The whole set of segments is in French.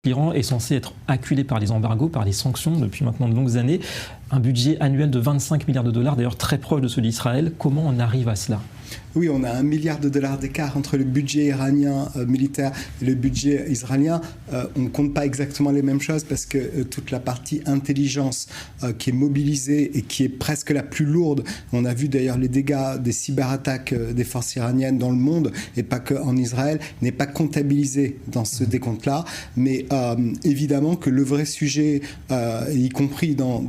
L'Iran est censé être acculé par les embargos, par les sanctions depuis maintenant de longues années. Un budget annuel de 25 milliards de dollars, d'ailleurs très proche de celui d'Israël. Comment on arrive à cela ? Oui, on a $1 milliard d'écart entre le budget iranien militaire et le budget israélien. On ne compte pas exactement les mêmes choses parce que toute la partie intelligence qui est mobilisée et qui est presque la plus lourde, on a vu d'ailleurs les dégâts des cyberattaques des forces iraniennes dans le monde et pas qu'en Israël, n'est pas comptabilisé dans ce décompte-là. Mais évidemment que le vrai sujet, y compris dans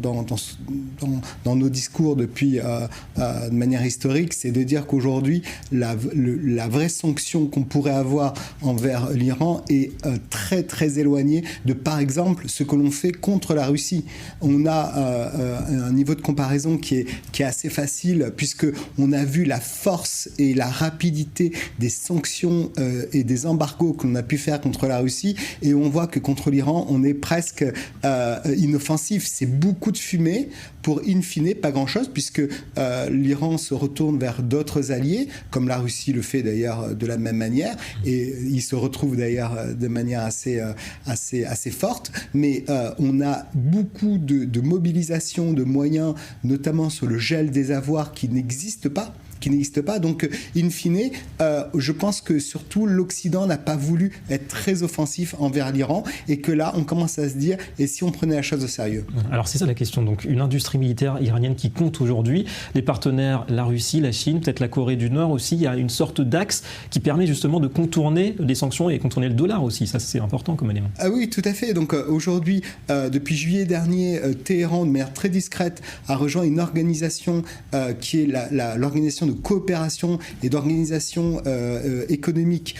nos discours depuis de manière historique, c'est de dire qu'aujourd'hui, la vraie sanction qu'on pourrait avoir envers l'Iran est très très éloignée de, par exemple, ce que l'on fait contre la Russie. On a un niveau de comparaison qui est assez facile, puisqu'on a vu la force et la rapidité des sanctions et des embargos qu'on a pu faire contre la Russie, et on voit que contre l'Iran, on est presque inoffensif. C'est beaucoup de fumée pour, in fine, pas grand-chose, puisque l'Iran se retourne vers d'autres alliés, comme la Russie le fait d'ailleurs de la même manière, et il se retrouve d'ailleurs de manière assez forte, mais on a beaucoup de mobilisation de moyens, notamment sur le gel des avoirs qui n'existe pas. Donc, in fine, je pense que surtout l'Occident n'a pas voulu être très offensif envers l'Iran, et que là, on commence à se dire, et si on prenait la chose au sérieux ? Alors c'est ça la question, donc une industrie militaire iranienne qui compte aujourd'hui, les partenaires, la Russie, la Chine, peut-être la Corée du Nord aussi, il y a une sorte d'axe qui permet justement de contourner les sanctions et contourner le dollar aussi, ça c'est important comme élément. Ah oui, tout à fait, donc aujourd'hui, depuis juillet dernier, Téhéran, de manière très discrète, a rejoint une organisation qui est l'organisation de coopération et d'organisation économique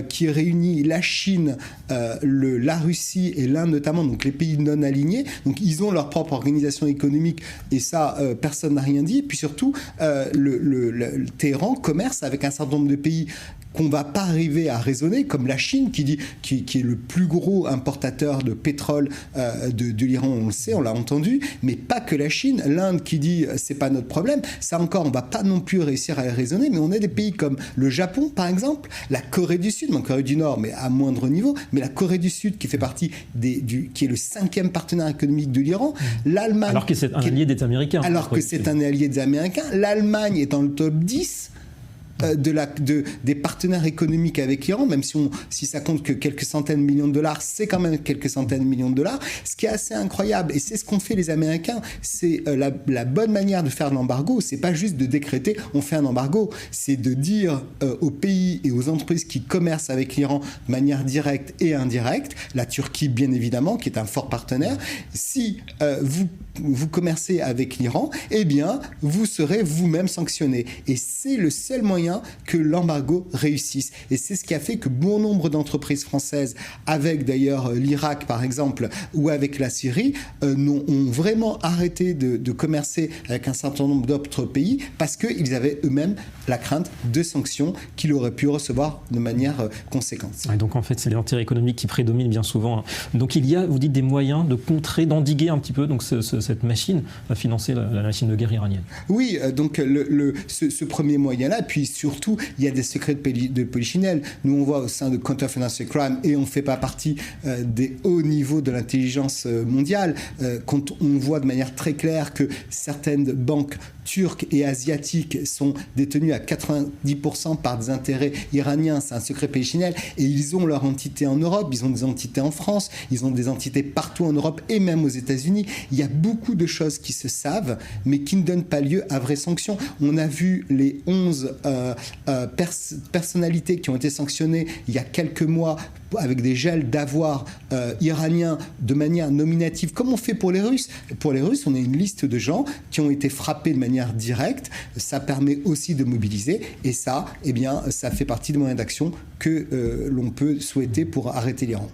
qui réunit la Chine, la Russie et l'Inde notamment, donc les pays non alignés. Donc ils ont leur propre organisation économique, et ça, personne n'a rien dit. Et puis surtout, le Téhéran commerce avec un certain nombre de pays qu'on ne va pas arriver à raisonner, comme la Chine qui est le plus gros importateur de pétrole de l'Iran, on le sait, on l'a entendu, mais pas que la Chine. L'Inde qui dit c'est pas notre problème, ça encore on ne va pas non plus réussir à raisonner, mais on a des pays comme le Japon par exemple, la Corée du Sud, la Corée du Nord mais à moindre niveau, mais la Corée du Sud qui fait partie qui est le 5e partenaire économique de l'Iran, l'Allemagne... Alors que c'est un allié des Américains. Alors que c'est un allié des Américains, l'Allemagne est dans le top 10 des partenaires économiques avec l'Iran, même si ça compte que quelques centaines de millions de dollars, c'est quand même quelques centaines de millions de dollars, ce qui est assez incroyable, et c'est ce qu'ont fait les Américains. C'est la bonne manière de faire l'embargo, c'est pas juste de décréter on fait un embargo, c'est de dire aux pays et aux entreprises qui commercent avec l'Iran de manière directe et indirecte, la Turquie bien évidemment, qui est un fort partenaire, si vous commercez avec l'Iran, eh bien vous serez vous-même sanctionné, et c'est le seul moyen que l'embargo réussisse. Et c'est ce qui a fait que bon nombre d'entreprises françaises, avec d'ailleurs l'Irak par exemple, ou avec la Syrie, ont vraiment arrêté de commercer avec un certain nombre d'autres pays, parce qu'ils avaient eux-mêmes la crainte de sanctions qu'ils auraient pu recevoir de manière conséquente. Et donc en fait, c'est l'intérêt économique qui prédomine bien souvent. Donc il y a, vous dites, des moyens de contrer, d'endiguer un petit peu donc cette machine à financer la machine de guerre iranienne. Oui, donc ce premier moyen-là, puis surtout, il y a des secrets de polichinelle. Nous, on voit au sein de Counter Financial Crime, et on ne fait pas partie des hauts niveaux de l'intelligence mondiale, quand on voit de manière très claire que certaines banques turques et asiatiques sont détenues à 90% par des intérêts iraniens, c'est un secret polichinelle, et ils ont leur entité en Europe, ils ont des entités en France, ils ont des entités partout en Europe et même aux États-Unis. Il y a beaucoup de choses qui se savent, mais qui ne donnent pas lieu à vraies sanctions. On a vu les 11 personnalités qui ont été sanctionnées il y a quelques mois avec des gels d'avoirs iraniens de manière nominative, comme on fait pour les Russes. Pour les Russes, on a une liste de gens qui ont été frappés de manière directe. Ça permet aussi de mobiliser, et ça, eh bien, ça fait partie des moyens d'action que l'on peut souhaiter pour arrêter l'Iran.